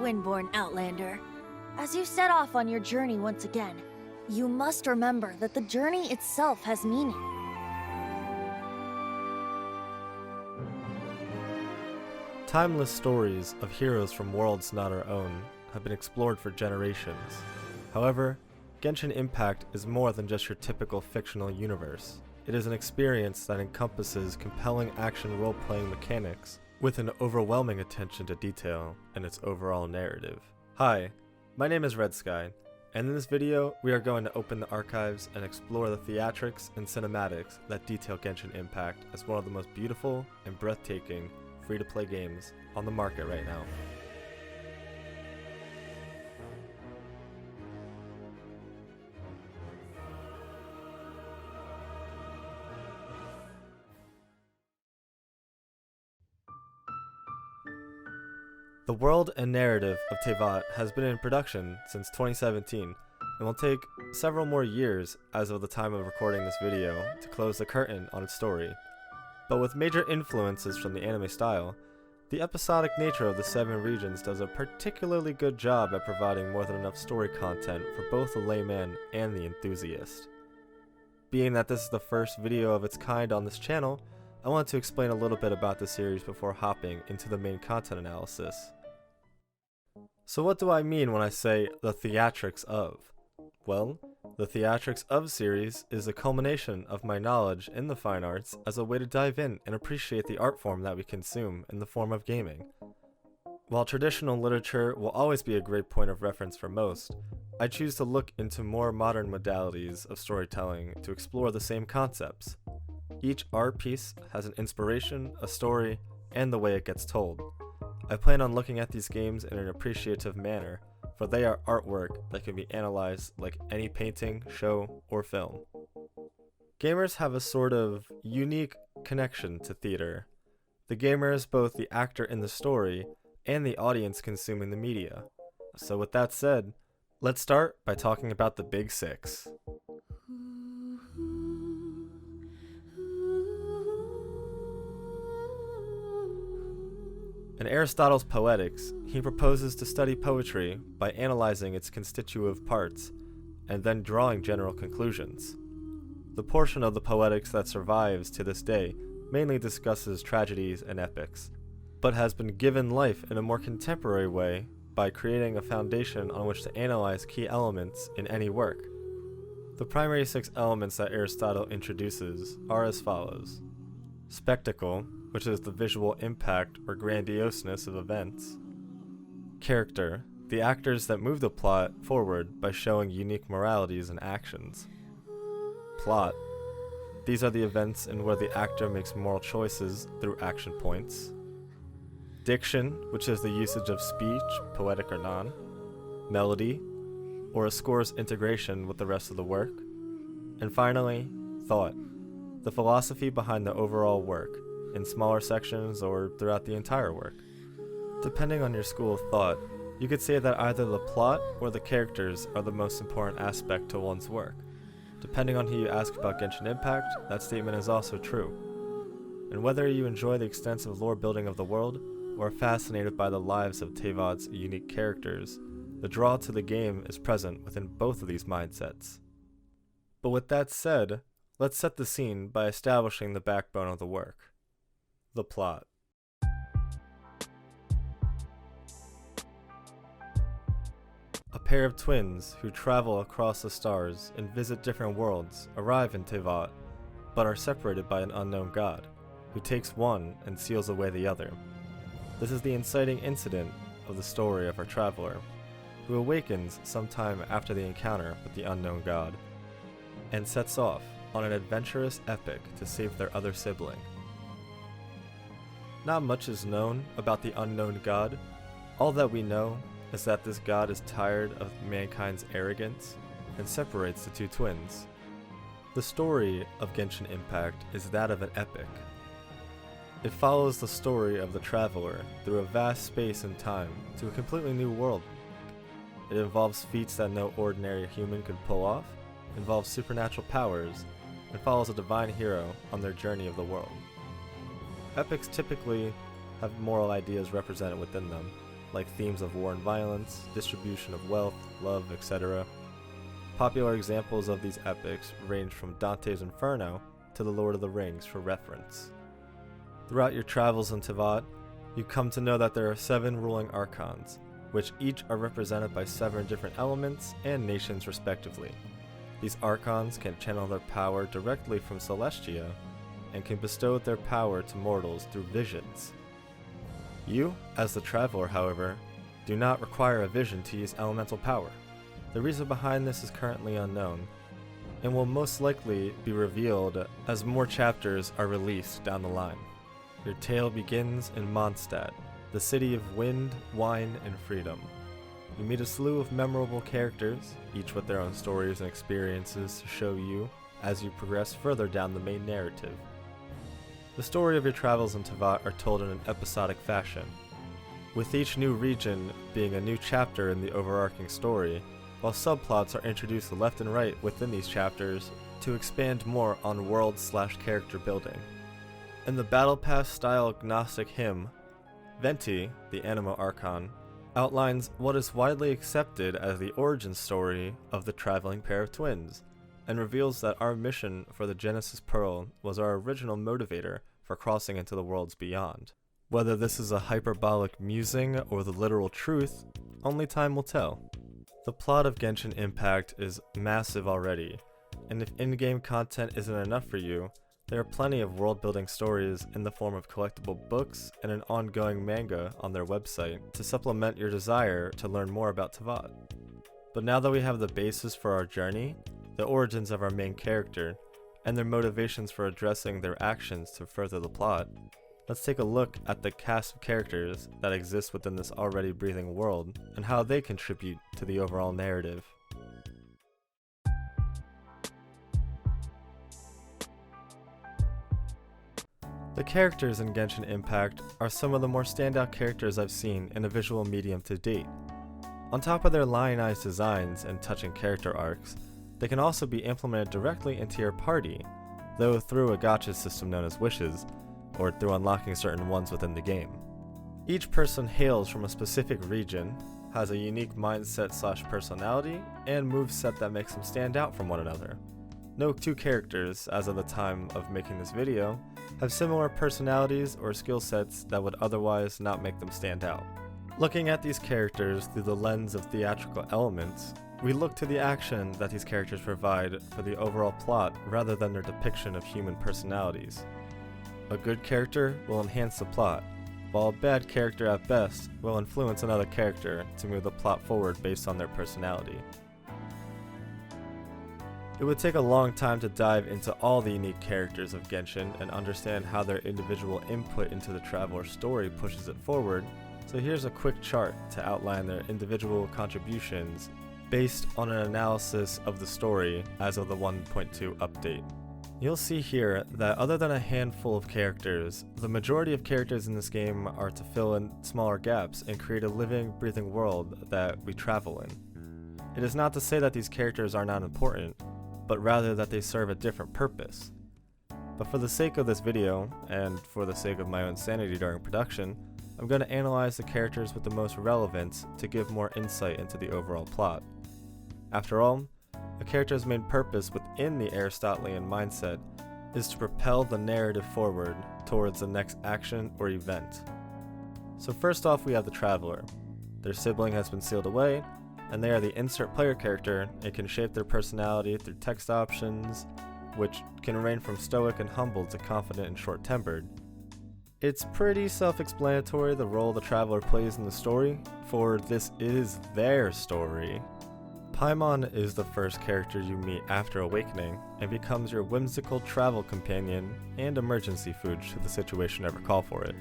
twin-born Outlander. As you set off on your journey once again, you must remember that the journey itself has meaning. Timeless stories of heroes from worlds not our own have been explored for generations. However, Genshin Impact is more than just your typical fictional universe. It is an experience that encompasses compelling action role-playing mechanics with an overwhelming attention to detail in its overall narrative. Hi, my name is Red Sky, and in this video we are going to open the archives and explore the theatrics and cinematics that detail Genshin Impact as one of the most beautiful and breathtaking free-to-play games on the market right now. The world and narrative of Tevat has been in production since 2017 and will take several more years as of the time of recording this video to close the curtain on its story. But with major influences from the anime style, the episodic nature of the 7 regions does a particularly good job at providing more than enough story content for both the layman and the enthusiast. Being that this is the first video of its kind on this channel, I want to explain a little bit about the series before hopping into the main content analysis. So what do I mean when I say the theatrics of? Well, the Theatrics of series is the culmination of my knowledge in the fine arts as a way to dive in and appreciate the art form that we consume in the form of gaming. While traditional literature will always be a great point of reference for most, I choose to look into more modern modalities of storytelling to explore the same concepts. Each art piece has an inspiration, a story, and the way it gets told. I plan on looking at these games in an appreciative manner, for they are artwork that can be analyzed like any painting, show, or film. Gamers have a sort of unique connection to theater. The gamer is both the actor in the story and the audience consuming the media. So with that said, let's start by talking about the Big Six. In Aristotle's Poetics, he proposes to study poetry by analyzing its constitutive parts, and then drawing general conclusions. The portion of the Poetics that survives to this day mainly discusses tragedies and epics, but has been given life in a more contemporary way by creating a foundation on which to analyze key elements in any work. The primary 6 elements that Aristotle introduces are as follows. Spectacle, which is the visual impact or grandioseness of events. Character, the actors that move the plot forward by showing unique moralities and actions. Plot, these are the events in where the actor makes moral choices through action points. Diction, which is the usage of speech, poetic or non. Melody, or a score's integration with the rest of the work. And finally, thought, the philosophy behind the overall work, in smaller sections or throughout the entire work. Depending on your school of thought, you could say that either the plot or the characters are the most important aspect to one's work. Depending on who you ask about Genshin Impact, that statement is also true. And whether you enjoy the extensive lore building of the world, or are fascinated by the lives of Tevat's unique characters, the draw to the game is present within both of these mindsets. But with that said, let's set the scene by establishing the backbone of the work. The plot. A pair of twins who travel across the stars and visit different worlds arrive in Tevat, but are separated by an unknown god, who takes one and seals away the other. This is the inciting incident of the story of our traveler, who awakens sometime after the encounter with the unknown god, and sets off on an adventurous epic to save their other sibling. Not much is known about the unknown god. All that we know is that this god is tired of mankind's arrogance and separates the 2 twins. The story of Genshin Impact is that of an epic. It follows the story of the traveler through a vast space and time to a completely new world. It involves feats that no ordinary human could pull off, involves supernatural powers, and follows a divine hero on their journey of the world. Epics typically have moral ideas represented within them, like themes of war and violence, distribution of wealth, love, etc. Popular examples of these epics range from Dante's Inferno to The Lord of the Rings for reference. Throughout your travels in Tevat, you come to know that there are 7 ruling archons, which each are represented by 7 different elements and nations respectively. These archons can channel their power directly from Celestia, and can bestow their power to mortals through visions. You, as the traveler, however, do not require a vision to use elemental power. The reason behind this is currently unknown, and will most likely be revealed as more chapters are released down the line. Your tale begins in Mondstadt, the city of wind, wine, and freedom. You meet a slew of memorable characters, each with their own stories and experiences to show you as you progress further down the main narrative. The story of your travels in Tevat are told in an episodic fashion, with each new region being a new chapter in the overarching story, while subplots are introduced left and right within these chapters to expand more on world/character building. In the Battle Pass style Gnostic hymn, Venti, the Anima Archon, outlines what is widely accepted as the origin story of the traveling pair of twins, and reveals that our mission for the Genesis Pearl was our original motivator for crossing into the worlds beyond. Whether this is a hyperbolic musing or the literal truth, only time will tell. The plot of Genshin Impact is massive already, and if in-game content isn't enough for you, there are plenty of world-building stories in the form of collectible books and an ongoing manga on their website to supplement your desire to learn more about Tevat. But now that we have the basis for our journey, the origins of our main character, and their motivations for addressing their actions to further the plot, let's take a look at the cast of characters that exist within this already breathing world and how they contribute to the overall narrative. The characters in Genshin Impact are some of the more standout characters I've seen in a visual medium to date. On top of their lionized designs and touching character arcs, they can also be implemented directly into your party, though through a gacha system known as wishes, or through unlocking certain ones within the game. Each person hails from a specific region, has a unique mindset/personality, and moveset that makes them stand out from one another. No 2 characters, as of the time of making this video, have similar personalities or skill sets that would otherwise not make them stand out. Looking at these characters through the lens of theatrical elements, we look to the action that these characters provide for the overall plot rather than their depiction of human personalities. A good character will enhance the plot, while a bad character at best will influence another character to move the plot forward based on their personality. It would take a long time to dive into all the unique characters of Genshin and understand how their individual input into the traveler's story pushes it forward, so here's a quick chart to outline their individual contributions based on an analysis of the story as of the 1.2 update. You'll see here that other than a handful of characters, the majority of characters in this game are to fill in smaller gaps and create a living, breathing world that we travel in. It is not to say that these characters are not important, but rather that they serve a different purpose. But for the sake of this video, and for the sake of my own sanity during production, I'm going to analyze the characters with the most relevance to give more insight into the overall plot. After all, a character's main purpose within the Aristotelian mindset is to propel the narrative forward towards the next action or event. So first off, we have the Traveler. Their sibling has been sealed away, and they are the insert player character and can shape their personality through text options, which can range from stoic and humble to confident and short-tempered. It's pretty self-explanatory the role the Traveler plays in the story, for this is their story. Paimon is the first character you meet after awakening, and becomes your whimsical travel companion and emergency food should the situation ever call for it.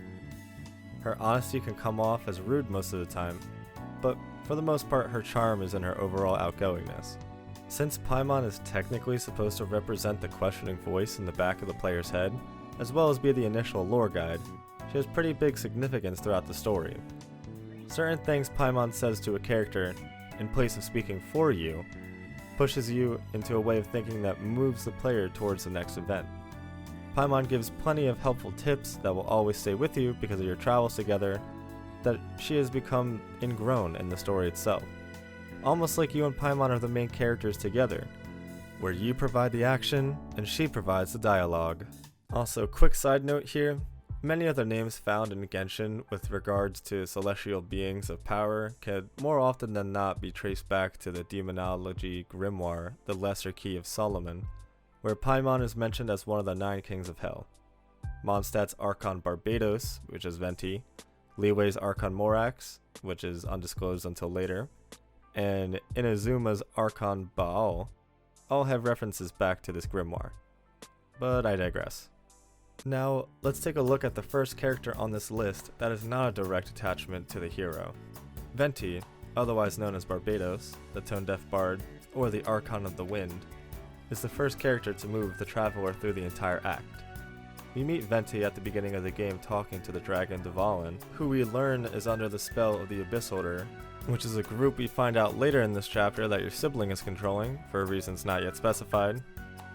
Her honesty can come off as rude most of the time, but for the most part her charm is in her overall outgoingness. Since Paimon is technically supposed to represent the questioning voice in the back of the player's head, as well as be the initial lore guide, she has pretty big significance throughout the story. Certain things Paimon says to a character, in place of speaking for you, pushes you into a way of thinking that moves the player towards the next event. Paimon gives plenty of helpful tips that will always stay with you because of your travels together, that she has become ingrown in the story itself. Almost like you and Paimon are the main characters together, where you provide the action and she provides the dialogue. Also, quick side note here, many other names found in Genshin with regards to celestial beings of power can more often than not be traced back to the demonology grimoire, the Lesser Key of Solomon, where Paimon is mentioned as one of the 9 kings of hell. Mondstadt's Archon Barbados, which is Venti, Liwei's Archon Morax, which is undisclosed until later, and Inazuma's Archon Baal all have references back to this grimoire. But I digress. Now, let's take a look at the first character on this list that is not a direct attachment to the hero. Venti, otherwise known as Barbados, the tone-deaf bard, or the Archon of the Wind, is the first character to move the traveler through the entire act. We meet Venti at the beginning of the game talking to the dragon Dvalin, who we learn is under the spell of the Abyss Order, which is a group we find out later in this chapter that your sibling is controlling, for reasons not yet specified,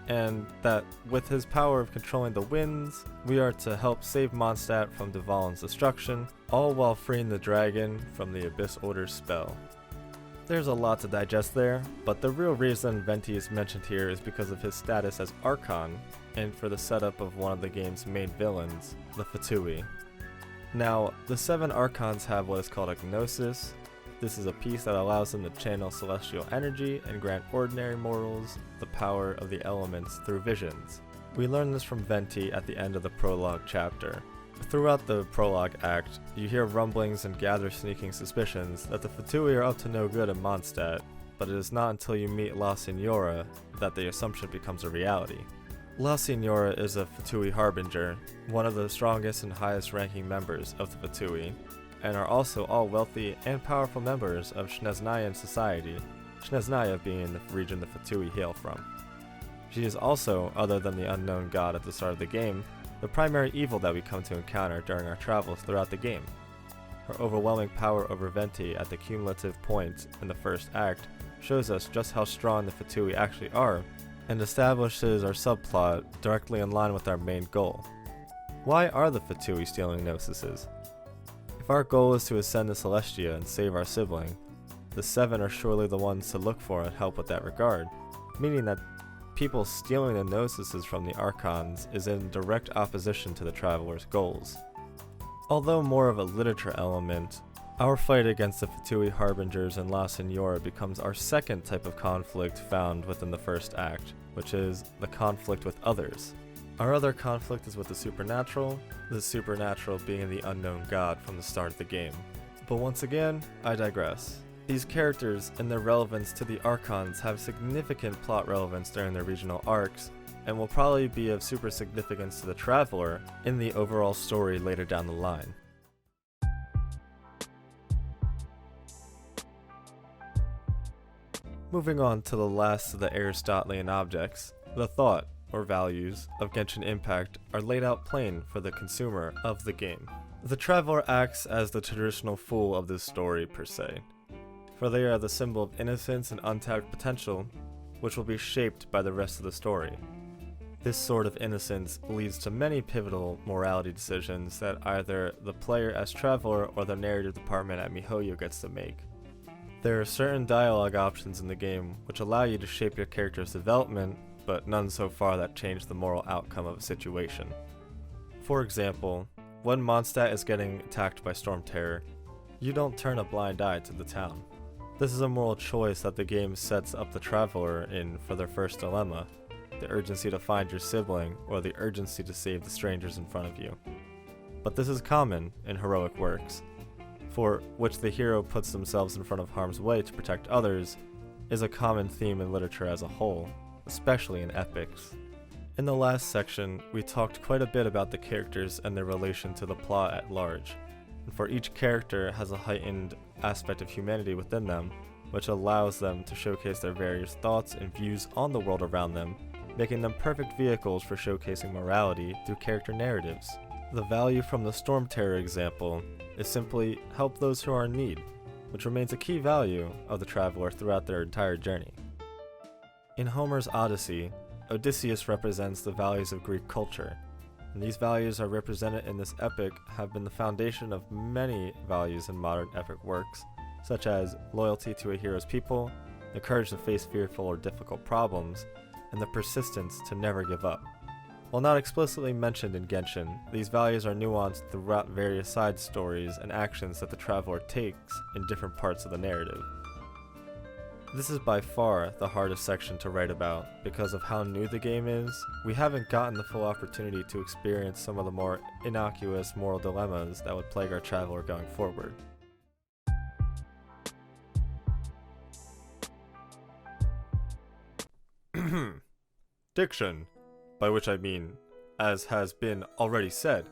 and that with his power of controlling the winds, we are to help save Mondstadt from Dvalin's destruction, all while freeing the dragon from the Abyss Order's spell. There's a lot to digest there, but the real reason Venti is mentioned here is because of his status as Archon, and for the setup of one of the game's main villains, the Fatui. Now, the 7 Archons have what is called a Gnosis. This is a piece that allows them to channel celestial energy and grant ordinary mortals the power of the elements through visions. We learn this from Venti at the end of the prologue chapter. Throughout the prologue act, you hear rumblings and gather sneaking suspicions that the Fatui are up to no good in Mondstadt, but it is not until you meet La Signora that the assumption becomes a reality. La Signora is a Fatui Harbinger, one of the strongest and highest ranking members of the Fatui, and are also all wealthy and powerful members of Shneznayan society, Shneznaya being the region the Fatui hail from. She is also, other than the unknown god at the start of the game, the primary evil that we come to encounter during our travels throughout the game. Her overwhelming power over Venti at the cumulative point in the first act shows us just how strong the Fatui actually are, and establishes our subplot directly in line with our main goal. Why are the Fatui stealing Gnosises? If our goal is to ascend the Celestia and save our sibling, the 7 are surely the ones to look for and help with that regard, meaning that people stealing the Gnosises from the Archons is in direct opposition to the Traveler's goals. Although more of a literature element, our fight against the Fatui Harbingers and La Signora becomes our second type of conflict found within the first act, which is the conflict with others. Our other conflict is with the supernatural being the unknown god from the start of the game. But once again, I digress. These characters and their relevance to the Archons have significant plot relevance during their regional arcs, and will probably be of super significance to the Traveler in the overall story later down the line. Moving on to the last of the Aristotelian objects, the thought, or values, of Genshin Impact are laid out plain for the consumer of the game. The Traveler acts as the traditional fool of this story per se, for they are the symbol of innocence and untapped potential, which will be shaped by the rest of the story. This sort of innocence leads to many pivotal morality decisions that either the player as Traveler or the narrative department at MiHoYo gets to make. There are certain dialogue options in the game which allow you to shape your character's development, but none so far that change the moral outcome of a situation. For example, when Mondstadt is getting attacked by Storm Terror, you don't turn a blind eye to the town. This is a moral choice that the game sets up the Traveler in for their first dilemma, the urgency to find your sibling or the urgency to save the strangers in front of you. But this is common in heroic works, for which the hero puts themselves in front of harm's way to protect others, is a common theme in literature as a whole, especially in epics. In the last section, we talked quite a bit about the characters and their relation to the plot at large, and for each character has a heightened aspect of humanity within them, which allows them to showcase their various thoughts and views on the world around them, making them perfect vehicles for showcasing morality through character narratives. The value from the Storm Terror example is simply help those who are in need, which remains a key value of the Traveler throughout their entire journey. In Homer's Odyssey, Odysseus represents the values of Greek culture, and these values are represented in this epic have been the foundation of many values in modern epic works, such as loyalty to a hero's people, the courage to face fearful or difficult problems, and the persistence to never give up. While not explicitly mentioned in Genshin, these values are nuanced throughout various side stories and actions that the traveler takes in different parts of the narrative. This is by far the hardest section to write about. Because of how new the game is, we haven't gotten the full opportunity to experience some of the more innocuous moral dilemmas that would plague our traveler going forward. Diction, by which I mean, as has been already said,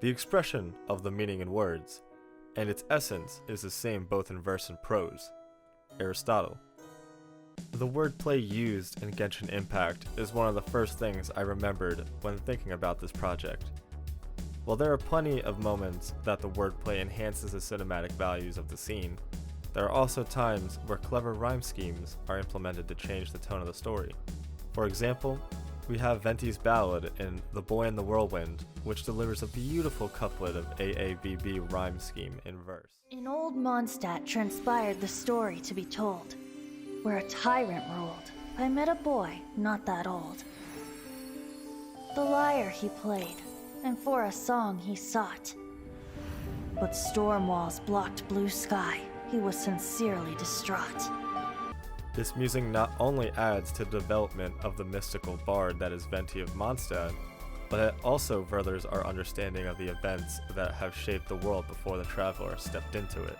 the expression of the meaning in words, and its essence is the same both in verse and prose. Aristotle. The wordplay used in Genshin Impact is one of the first things I remembered when thinking about this project. While there are plenty of moments that the wordplay enhances the cinematic values of the scene, there are also times where clever rhyme schemes are implemented to change the tone of the story. For example, we have Venti's ballad in The Boy in the Whirlwind, which delivers a beautiful couplet of AAVB rhyme scheme in verse. In old Mondstadt transpired the story to be told, where a tyrant ruled. I met a boy not that old. The lyre he played, and for a song he sought. But storm walls blocked blue sky, he was sincerely distraught. This music not only adds to the development of the mystical bard that is Venti of Mondstadt, but it also furthers our understanding of the events that have shaped the world before the traveler stepped into it.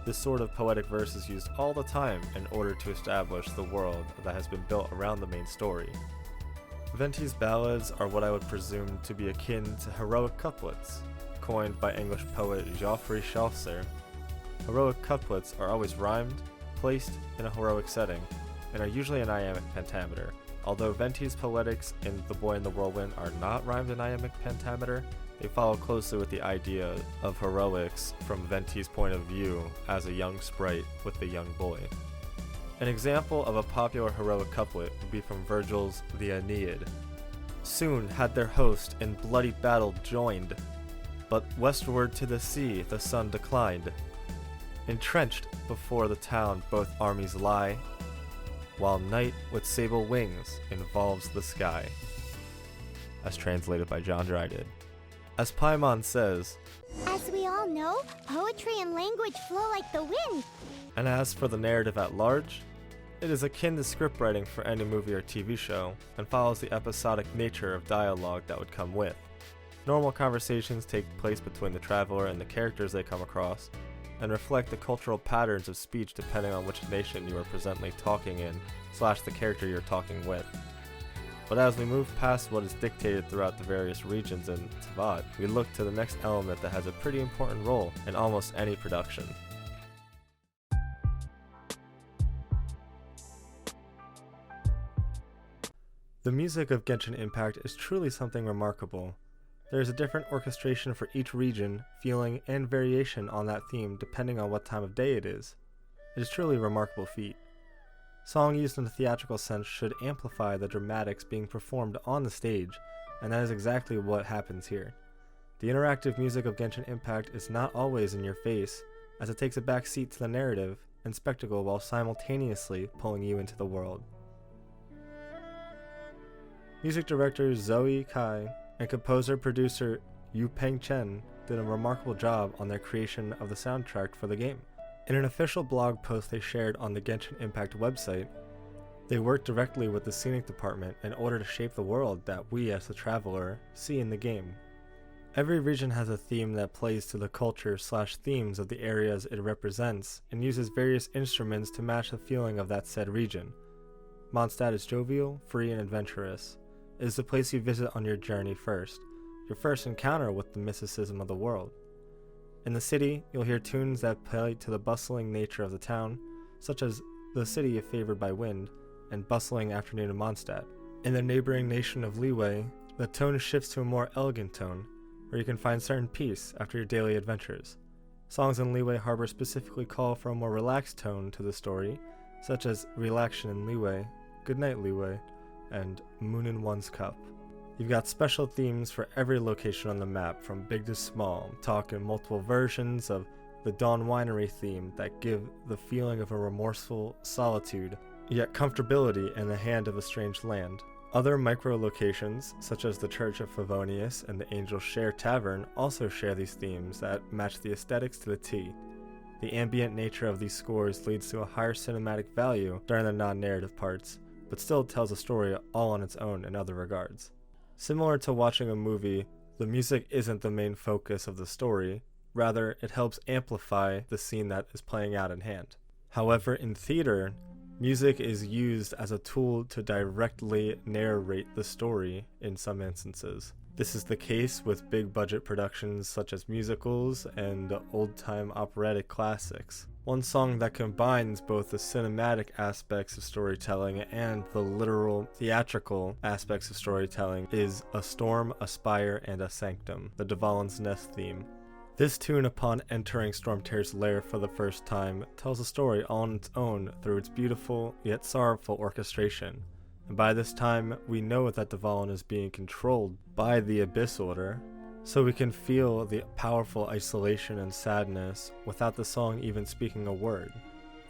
This sort of poetic verse is used all the time in order to establish the world that has been built around the main story. Venti's ballads are what I would presume to be akin to heroic couplets, coined by English poet Geoffrey Chaucer. Heroic couplets are always rhymed, placed in a heroic setting, and are usually in iambic pentameter. Although Venti's poetics in The Boy in the Whirlwind are not rhymed in iambic pentameter, they follow closely with the idea of heroics from Venti's point of view as a young sprite with the young boy. An example of a popular heroic couplet would be from Virgil's The Aeneid. Soon had their host in bloody battle joined, but westward to the sea the sun declined. Entrenched before the town both armies lie, while night with sable wings involves the sky. As translated by John Dryden. As Paimon says, as we all know, poetry and language flow like the wind. And as for the narrative at large, it is akin to scriptwriting for any movie or TV show, and follows the episodic nature of dialogue that would come with. Normal conversations take place between the traveler and the characters they come across, and reflect the cultural patterns of speech depending on which nation you are presently talking in, / the character you're talking with. But as we move past what is dictated throughout the various regions in Teyvat, we look to the next element that has a pretty important role in almost any production. The music of Genshin Impact is truly something remarkable. There is a different orchestration for each region, feeling, and variation on that theme depending on what time of day it is. It is truly a remarkable feat. Song used in a theatrical sense should amplify the dramatics being performed on the stage, and that is exactly what happens here. The interactive music of Genshin Impact is not always in your face, as it takes a back seat to the narrative and spectacle while simultaneously pulling you into the world. Music director Zoe Kai and composer-producer Yu Peng Chen did a remarkable job on their creation of the soundtrack for the game. In an official blog post they shared on the Genshin Impact website, they worked directly with the scenic department in order to shape the world that we as the traveler see in the game. Every region has a theme that plays to the culture / themes of the areas it represents and uses various instruments to match the feeling of that said region. Mondstadt is jovial, free, and adventurous. It is the place you visit on your journey first, your first encounter with the mysticism of the world. In the city, you'll hear tunes that play to the bustling nature of the town, such as The City Favored by Wind and Bustling Afternoon in Mondstadt. In the neighboring nation of Liyue, the tone shifts to a more elegant tone, where you can find certain peace after your daily adventures. Songs in Liyue Harbor specifically call for a more relaxed tone to the story, such as Relaxation in Liyue, Goodnight Liyue, and Moon in One's Cup. You've got special themes for every location on the map, from big to small. I'm talking multiple versions of the Dawn Winery theme that give the feeling of a remorseful solitude, yet comfortability in the hand of a strange land. Other micro-locations, such as the Church of Favonius and the Angel Share Tavern, also share these themes that match the aesthetics to the T. The ambient nature of these scores leads to a higher cinematic value during the non-narrative parts, but still tells a story all on its own in other regards. Similar to watching a movie, the music isn't the main focus of the story, rather it helps amplify the scene that is playing out in hand. However, in theater, music is used as a tool to directly narrate the story in some instances. This is the case with big budget productions such as musicals and old-time operatic classics. One song that combines both the cinematic aspects of storytelling and the literal theatrical aspects of storytelling is A Storm, a Spire, and a Sanctum, the Dvalin's Nest theme. This tune, upon entering Stormtear's lair for the first time, tells a story all on its own through its beautiful yet sorrowful orchestration. And by this time, we know that Dvalin is being controlled by the Abyss Order, so we can feel the powerful isolation and sadness without the song even speaking a word.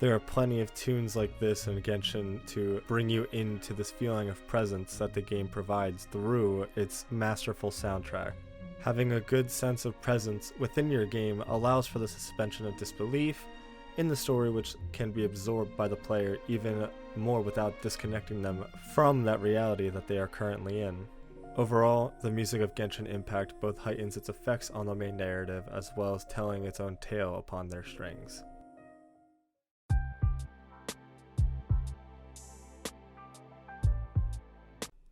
There are plenty of tunes like this in Genshin to bring you into this feeling of presence that the game provides through its masterful soundtrack. Having a good sense of presence within your game allows for the suspension of disbelief in the story, which can be absorbed by the player even more without disconnecting them from that reality that they are currently in. Overall, the music of Genshin Impact both heightens its effects on the main narrative as well as telling its own tale upon their strings.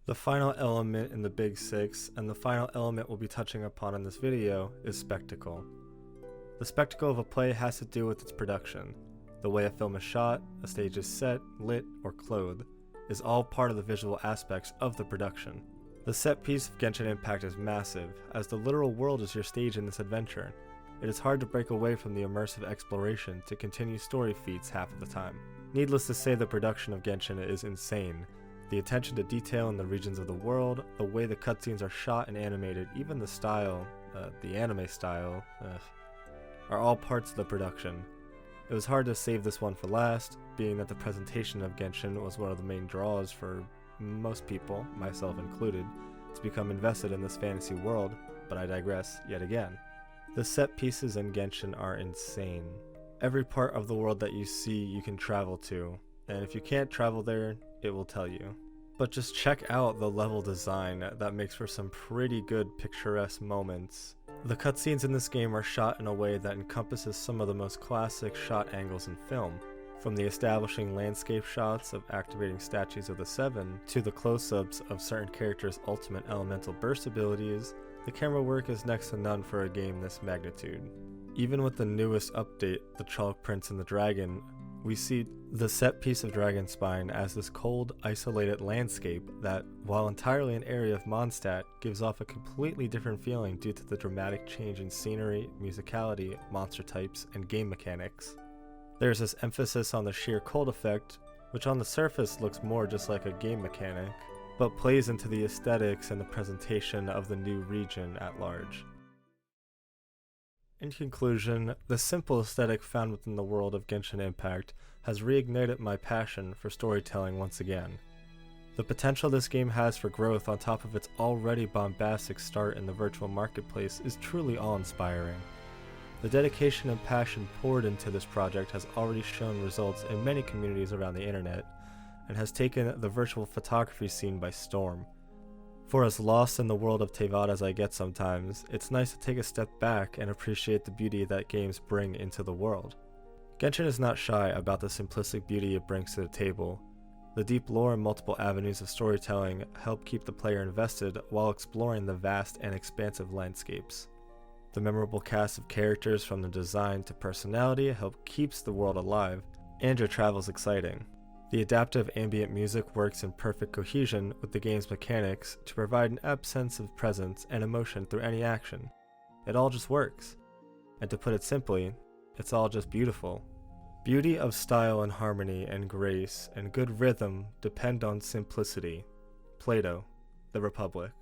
The final element in the Big Six, and the final element we'll be touching upon in this video, is spectacle. The spectacle of a play has to do with its production. The way a film is shot, a stage is set, lit, or clothed, is all part of the visual aspects of the production. The set piece of Genshin Impact is massive, as the literal world is your stage in this adventure. It is hard to break away from the immersive exploration to continue story feats half of the time. Needless to say, the production of Genshin is insane. The attention to detail in the regions of the world, the way the cutscenes are shot and animated, even the style, the anime style, are all parts of the production. It was hard to save this one for last, being that the presentation of Genshin was one of the main draws for most people, myself included, to become invested in this fantasy world, but I digress yet again. The set pieces in Genshin are insane. Every part of the world that you see you can travel to, and if you can't travel there, it will tell you. But just check out the level design that makes for some pretty good picturesque moments. The cutscenes in this game are shot in a way that encompasses some of the most classic shot angles in film. From the establishing landscape shots of activating statues of the Seven, to the close-ups of certain characters' ultimate elemental burst abilities, the camera work is next to none for a game this magnitude. Even with the newest update, the Chalk Prince and the Dragon, we see the set piece of Dragonspine as this cold, isolated landscape that, while entirely an area of Mondstadt, gives off a completely different feeling due to the dramatic change in scenery, musicality, monster types, and game mechanics. There's this emphasis on the sheer cold effect, which on the surface looks more just like a game mechanic, but plays into the aesthetics and the presentation of the new region at large. In conclusion, the simple aesthetic found within the world of Genshin Impact has reignited my passion for storytelling once again. The potential this game has for growth on top of its already bombastic start in the virtual marketplace is truly awe-inspiring. The dedication and passion poured into this project has already shown results in many communities around the internet, and has taken the virtual photography scene by storm. For as lost in the world of Teyvat as I get sometimes, it's nice to take a step back and appreciate the beauty that games bring into the world. Genshin is not shy about the simplistic beauty it brings to the table. The deep lore and multiple avenues of storytelling help keep the player invested while exploring the vast and expansive landscapes. The memorable cast of characters from their design to personality help keeps the world alive, and your travels exciting. The adaptive ambient music works in perfect cohesion with the game's mechanics to provide an apt sense of presence and emotion through any action. It all just works. And to put it simply, it's all just beautiful. Beauty of style and harmony and grace and good rhythm depend on simplicity. Plato, The Republic.